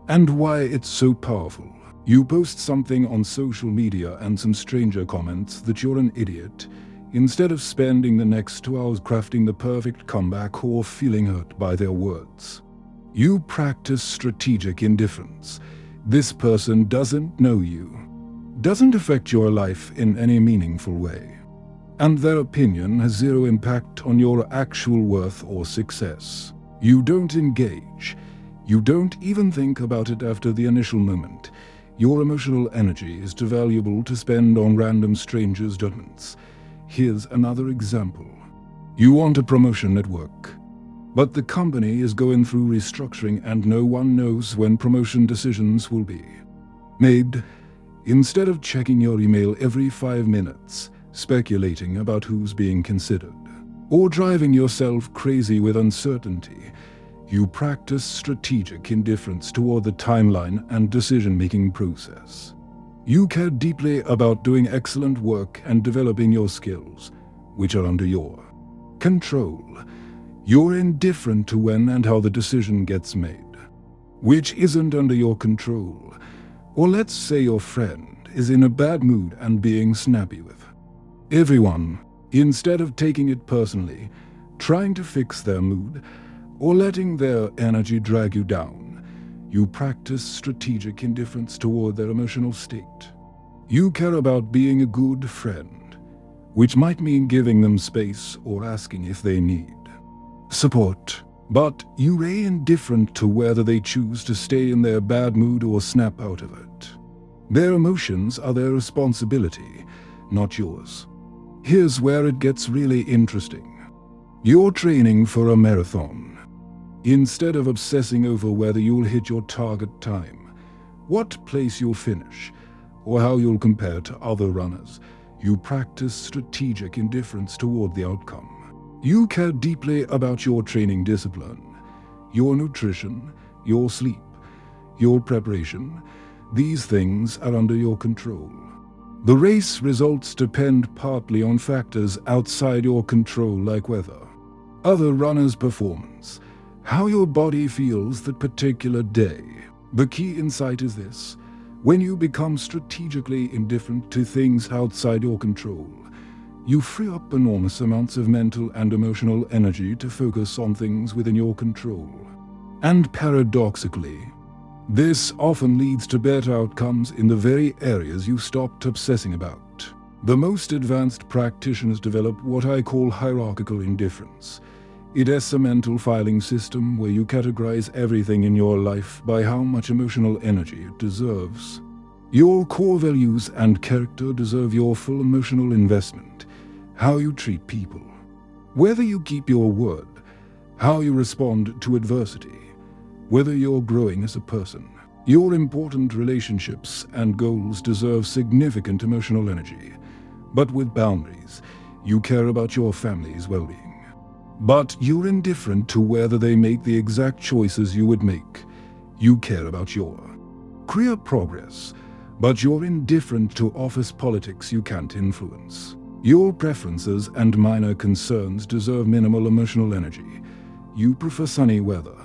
and why it's so powerful. You post something on social media and some stranger comments that you're an idiot, instead of spending the next 2 hours crafting the perfect comeback or feeling hurt by their words. You practice strategic indifference. This person doesn't know you. doesn't affect your life in any meaningful way, and their opinion has zero impact on your actual worth or success. You don't engage. You don't even think about it after the initial moment. Your emotional energy is too valuable to spend on random strangers' judgments. Here's another example. You want a promotion at work, but the company is going through restructuring and no one knows when promotion decisions will be made. Instead of checking your email every 5 minutes, speculating about who's being considered, or driving yourself crazy with uncertainty, you practice strategic indifference toward the timeline and decision-making process. You care deeply about doing excellent work and developing your skills, which are under your control. You're indifferent to when and how the decision gets made, which isn't under your control. Or let's say your friend is in a bad mood and being snappy with everyone. Instead of taking it personally, trying to fix their mood, or letting their energy drag you down, you practice strategic indifference toward their emotional state. You care about being a good friend, which might mean giving them space or asking if they need support. But you're indifferent to whether they choose to stay in their bad mood or snap out of it. Their emotions are their responsibility, not yours. Here's where it gets really interesting. You're training for a marathon. Instead of obsessing over whether you'll hit your target time, what place you'll finish, or how you'll compare to other runners, you practice strategic indifference toward the outcome. You care deeply about your training discipline, your nutrition, your sleep, your preparation. These things are under your control. The race results depend partly on factors outside your control, like weather, other runners' performance, how your body feels that particular day. The key insight is this: when you become strategically indifferent to things outside your control, you free up enormous amounts of mental and emotional energy to focus on things within your control. And paradoxically, this often leads to better outcomes in the very areas you stopped obsessing about. The most advanced practitioners develop what I call hierarchical indifference. It is a mental filing system where you categorize everything in your life by how much emotional energy it deserves. Your core values and character deserve your full emotional investment. How you treat people, whether you keep your word, how you respond to adversity, whether you're growing as a person. Your important relationships and goals deserve significant emotional energy, but with boundaries. You care about your family's well-being, but you're indifferent to whether they make the exact choices you would make. You care about your career progress, but you're indifferent to office politics you can't influence. Your preferences and minor concerns deserve minimal emotional energy. You prefer sunny weather,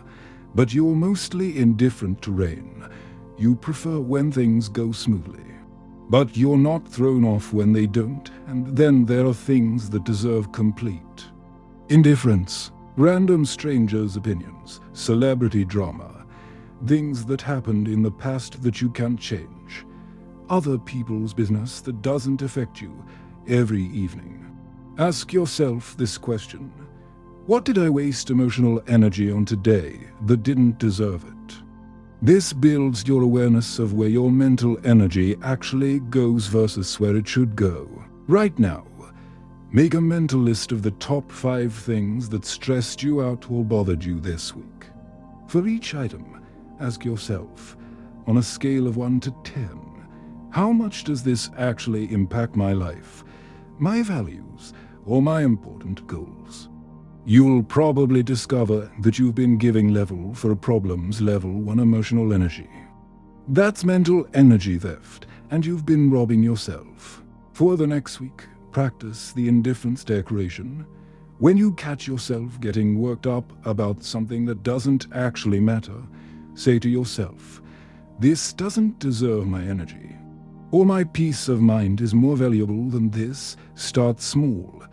but you're mostly indifferent to rain. You prefer when things go smoothly, but you're not thrown off when they don't. And then there are things that deserve complete indifference. Random strangers' opinions, celebrity drama, things that happened in the past that you can't change, other people's business that doesn't affect you. Every evening, ask yourself this question: what did I waste emotional energy on today that didn't deserve it? This builds your awareness of where your mental energy actually goes versus where it should go. Right now, make a mental list of the top 5 things that stressed you out or bothered you this week. For each item, ask yourself, on a scale of 1 to 10, how much does this actually impact my life, my values, or my important goals? You'll probably discover that you've been giving level for a problem's level 1 emotional energy. That's mental energy theft, and you've been robbing yourself. For the next week, practice the indifference declaration. When you catch yourself getting worked up about something that doesn't actually matter, say to yourself, "This doesn't deserve my energy," or "My peace of mind is more valuable than this." Start small.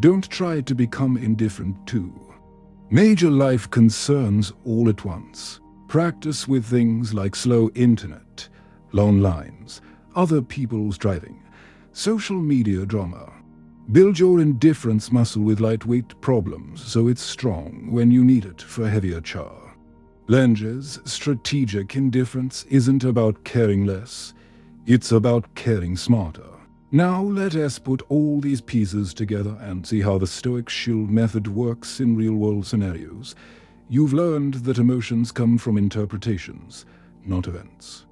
Don't try to become indifferent to major life concerns all at once. Practice with things like slow internet, long lines, other people's driving, social media drama. Build your indifference muscle with lightweight problems so it's strong when you need it for heavier char. Lenge's strategic indifference isn't about caring less, it's about caring smarter. Now let us put all these pieces together and see how the Stoic Shield Method works in real-world scenarios. You've learned that emotions come from interpretations, not events.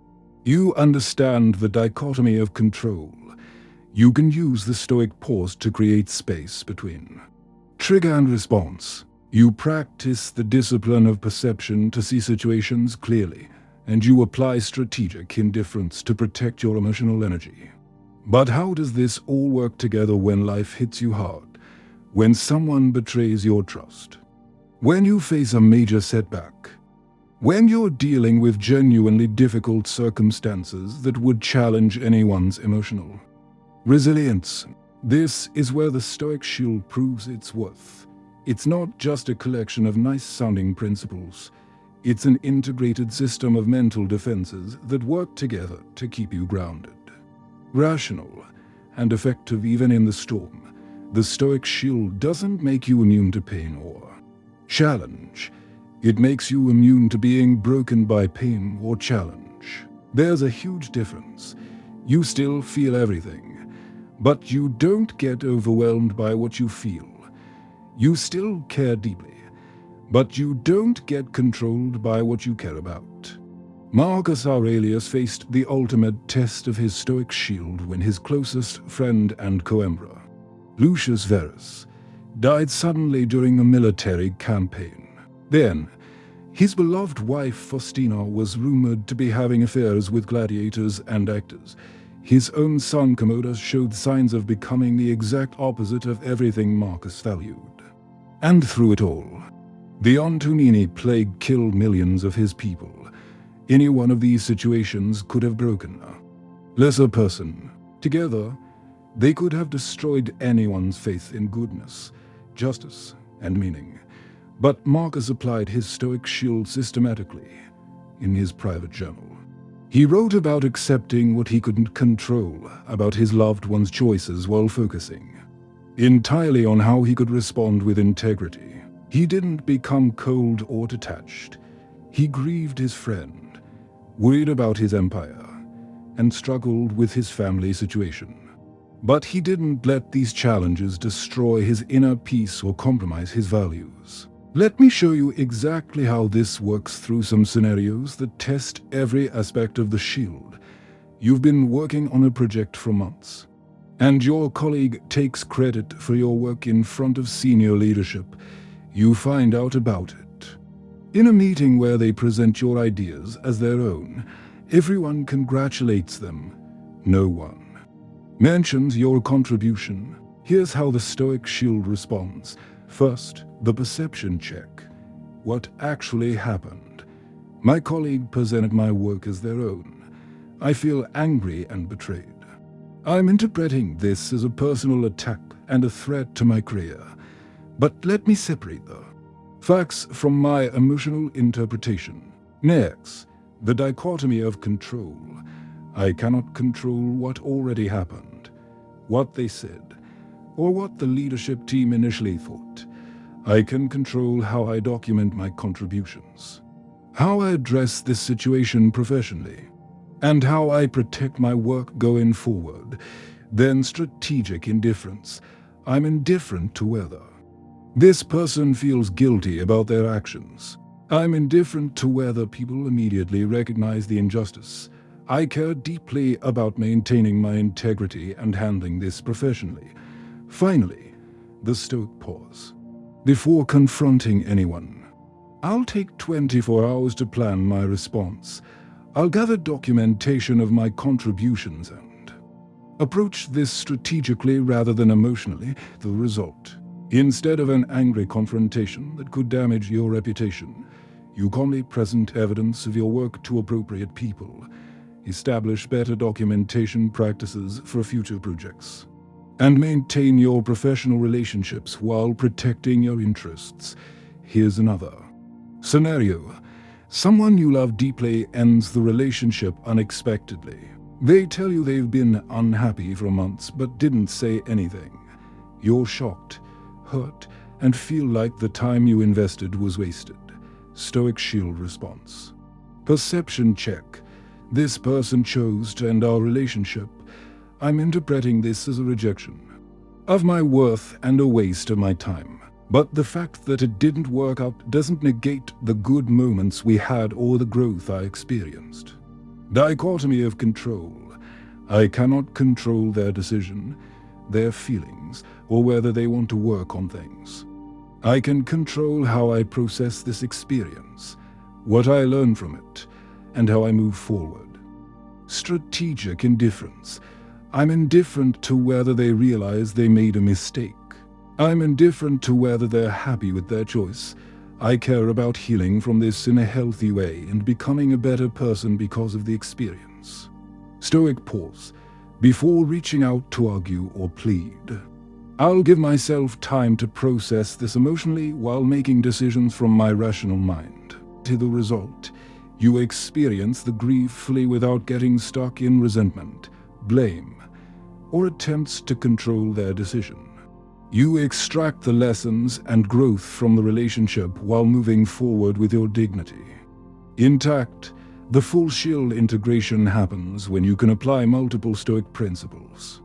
You understand the dichotomy of control. You can use the Stoic pause to create space between trigger and response. You practice the discipline of perception to see situations clearly, and you apply strategic indifference to protect your emotional energy. But how does this all work together when life hits you hard? When someone betrays your trust? When you face a major setback? When you're dealing with genuinely difficult circumstances that would challenge anyone's emotional resilience? This is where the Stoic Shield proves its worth. It's not just a collection of nice-sounding principles. It's an integrated system of mental defenses that work together to keep you grounded, rational, and effective even in the storm. The Stoic Shield doesn't make you immune to pain or challenge. It makes you immune to being broken by pain or challenge. There's a huge difference. You still feel everything, but you don't get overwhelmed by what you feel. You still care deeply, but you don't get controlled by what you care about. Marcus Aurelius faced the ultimate test of his Stoic shield when his closest friend and co-emperor, Lucius Verus, died suddenly during a military campaign. Then, his beloved wife Faustina was rumored to be having affairs with gladiators and actors. His own son Commodus showed signs of becoming the exact opposite of everything Marcus valued. And through it all, the Antonini plague killed millions of his people. Any one of these situations could have broken a lesser person. Together, they could have destroyed anyone's faith in goodness, justice, and meaning. But Marcus applied his Stoic shield systematically in his private journal. He wrote about accepting what he couldn't control, about his loved one's choices while focusing entirely on how he could respond with integrity. He didn't become cold or detached. He grieved his friend, worried about his empire, and struggled with his family situation. But he didn't let these challenges destroy his inner peace or compromise his values. Let me show you exactly how this works through some scenarios that test every aspect of the shield. You've been working on a project for months, and your colleague takes credit for your work in front of senior leadership. You find out about it. In a meeting where they present your ideas as their own, everyone congratulates them. No one mentions your contribution. Here's how the Stoic shield responds. First, the perception check. What actually happened? My colleague presented my work as their own. I feel angry and betrayed. I'm interpreting this as a personal attack and a threat to my career. But let me separate the facts from my emotional interpretation. Next, the dichotomy of control. I cannot control what already happened, what they said, or what the leadership team initially thought. I can control how I document my contributions, how I address this situation professionally, and how I protect my work going forward. Then strategic indifference. I'm indifferent to whether this person feels guilty about their actions. I'm indifferent to whether people immediately recognize the injustice. I care deeply about maintaining my integrity and handling this professionally. Finally, the Stoic pause. Before confronting anyone, I'll take 24 hours to plan my response. I'll gather documentation of my contributions and approach this strategically rather than emotionally. The result, instead of an angry confrontation that could damage your reputation, you calmly present evidence of your work to appropriate people. Establish better documentation practices for future projects, and maintain your professional relationships while protecting your interests. Here's another scenario. Someone you love deeply ends the relationship unexpectedly. They tell you they've been unhappy for months but didn't say anything. You're shocked, hurt, and feel like the time you invested was wasted. Stoic Shield response. Perception check. This person chose to end our relationship. I'm interpreting this as a rejection of my worth and a waste of my time. But the fact that it didn't work out doesn't negate the good moments we had or the growth I experienced. Dichotomy of control. I cannot control their decision, their feelings, or whether they want to work on things. I can control how I process this experience, what I learn from it, and how I move forward. Strategic indifference. I'm indifferent to whether they realize they made a mistake. I'm indifferent to whether they're happy with their choice. I care about healing from this in a healthy way and becoming a better person because of the experience. Stoic pause. Before reaching out to argue or plead, I'll give myself time to process this emotionally while making decisions from my rational mind. To the result, you experience the grief fully without getting stuck in resentment, blame, or attempts to control their decision. You extract the lessons and growth from the relationship while moving forward with your dignity intact. The full shield integration happens when you can apply multiple Stoic principles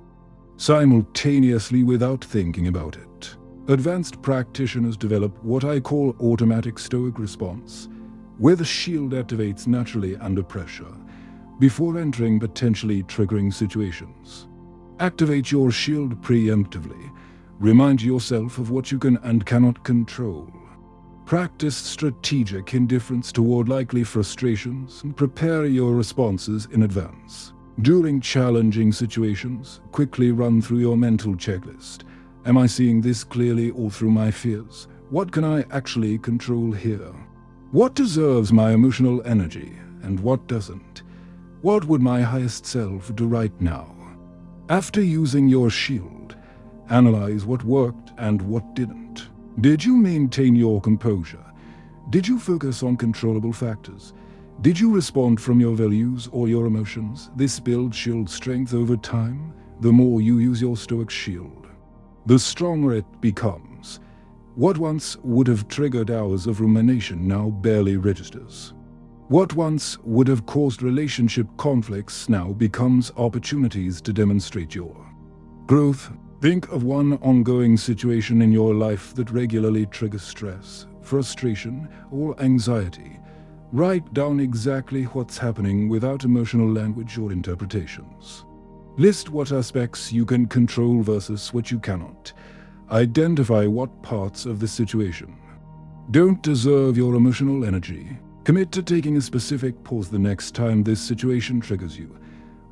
simultaneously without thinking about it. Advanced practitioners develop what I call automatic Stoic response, where the shield activates naturally under pressure before entering potentially triggering situations. Activate your shield preemptively. Remind yourself of what you can and cannot control. Practice strategic indifference toward likely frustrations and prepare your responses in advance. During challenging situations, quickly run through your mental checklist. Am I seeing this clearly or through my fears? What can I actually control here? What deserves my emotional energy and what doesn't? What would my highest self do right now? After using your shield, analyze what worked and what didn't. Did you maintain your composure? Did you focus on controllable factors? Did you respond from your values or your emotions? This builds shield strength over time. The more you use your Stoic shield, the stronger it becomes. What once would have triggered hours of rumination now barely registers. What once would have caused relationship conflicts now becomes opportunities to demonstrate your growth. Think of one ongoing situation in your life that regularly triggers stress, frustration, or anxiety. Write down exactly what's happening without emotional language or interpretations. List what aspects you can control versus what you cannot. Identify what parts of the situation don't deserve your emotional energy. Commit to taking a specific pause the next time this situation triggers you,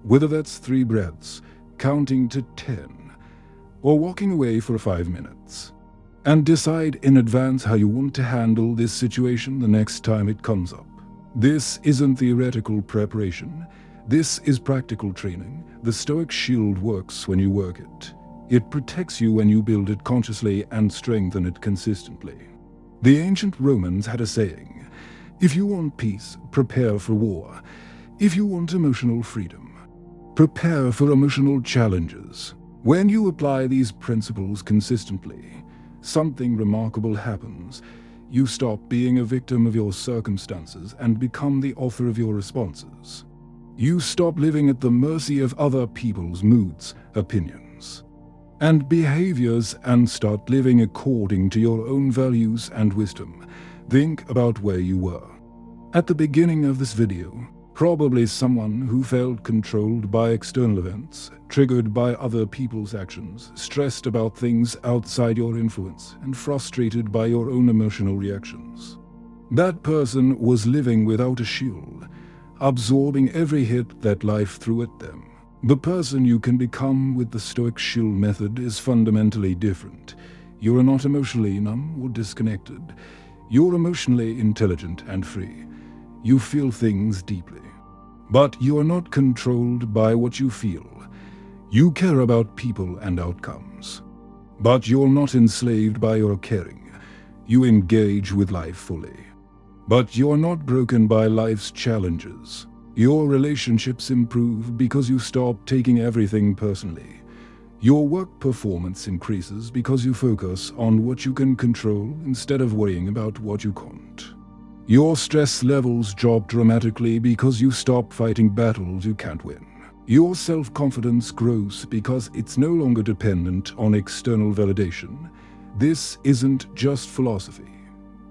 whether that's 3 breaths, counting to 10, or walking away for 5 minutes. And decide in advance how you want to handle this situation the next time it comes up. This isn't theoretical preparation. This is practical training. The Stoic shield works when you work it. It protects you when you build it consciously and strengthen it consistently. The ancient Romans had a saying: if you want peace, prepare for war. If you want emotional freedom, prepare for emotional challenges. When you apply these principles consistently, something remarkable happens. You stop being a victim of your circumstances and become the author of your responses. You stop living at the mercy of other people's moods, opinions, and behaviors and start living according to your own values and wisdom. Think about where you were at the beginning of this video. Probably someone who felt controlled by external events, triggered by other people's actions, stressed about things outside your influence, and frustrated by your own emotional reactions. That person was living without a shield, absorbing every hit that life threw at them. The person you can become with the Stoic Shield Method is fundamentally different. You are not emotionally numb or disconnected. You're emotionally intelligent and free. You feel things deeply. But you are not controlled by what you feel. You care about people and outcomes. But you're not enslaved by your caring. You engage with life fully. But you're not broken by life's challenges. Your relationships improve because you stop taking everything personally. Your work performance increases because you focus on what you can control instead of worrying about what you can't. Your stress levels drop dramatically because you stop fighting battles you can't win. Your self-confidence grows because it's no longer dependent on external validation. This isn't just philosophy.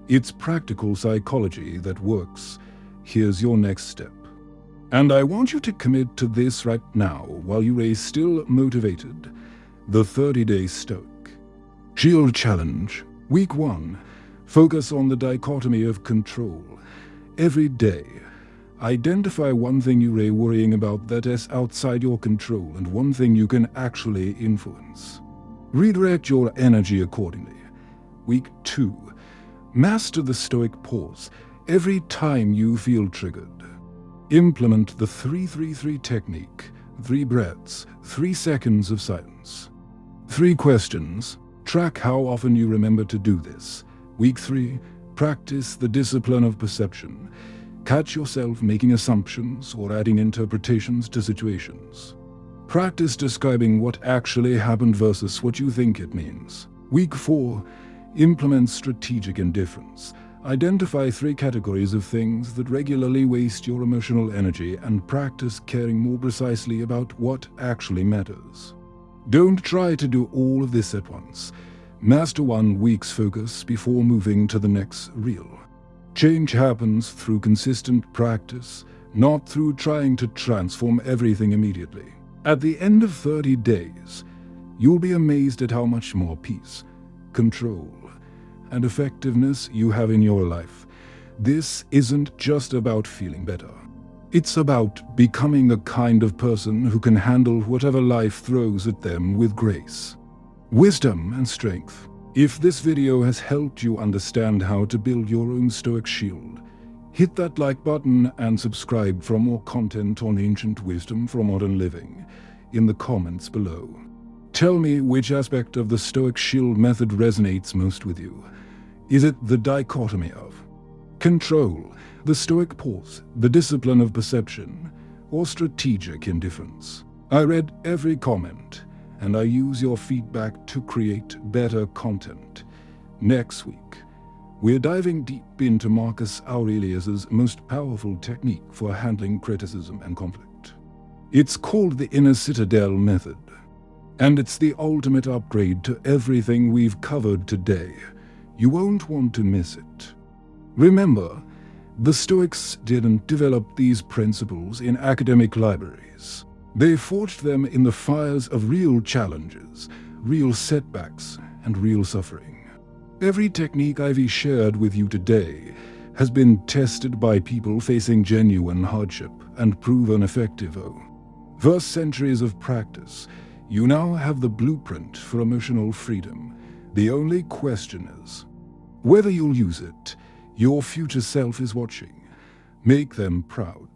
It's practical psychology that works. Here's your next step. And I want you to commit to this right now while you are still motivated. The 30-day Stoic Shield Challenge. Week 1. Focus on the dichotomy of control. Every day, identify one thing you are worrying about that is outside your control and one thing you can actually influence. Redirect your energy accordingly. Week 2. Master the Stoic pause every time you feel triggered. Implement the 3-3-3 technique, 3 breaths, 3 seconds of silence. 3 questions. Track how often you remember to do this. Week 3. Practice the discipline of perception. Catch yourself making assumptions or adding interpretations to situations. Practice describing what actually happened versus what you think it means. Week 4. Implement strategic indifference. Identify 3 categories of things that regularly waste your emotional energy and practice caring more precisely about what actually matters. Don't try to do all of this at once. Master 1 week's focus before moving to the next reel. Change happens through consistent practice, not through trying to transform everything immediately. At the end of 30 days, you'll be amazed at how much more peace, control, and effectiveness you have in your life. This isn't just about feeling better. It's about becoming the kind of person who can handle whatever life throws at them with grace, wisdom, and strength. If this video has helped you understand how to build your own Stoic shield, hit that like button and subscribe for more content on ancient wisdom for modern living in the comments below. Tell me which aspect of the Stoic Shield Method resonates most with you. Is it the dichotomy of control, the Stoic pause, the discipline of perception, or strategic indifference? I read every comment, and I use your feedback to create better content. Next week, we're diving deep into Marcus Aurelius's most powerful technique for handling criticism and conflict. It's called the Inner Citadel Method, and it's the ultimate upgrade to everything we've covered today. You won't want to miss it. Remember, the Stoics didn't develop these principles in academic libraries. They forged them in the fires of real challenges, real setbacks, and real suffering. Every technique I've shared with you today has been tested by people facing genuine hardship and proven effective. For centuries of practice, you now have the blueprint for emotional freedom. The only question is whether you'll use it. Your future self is watching. Make them proud.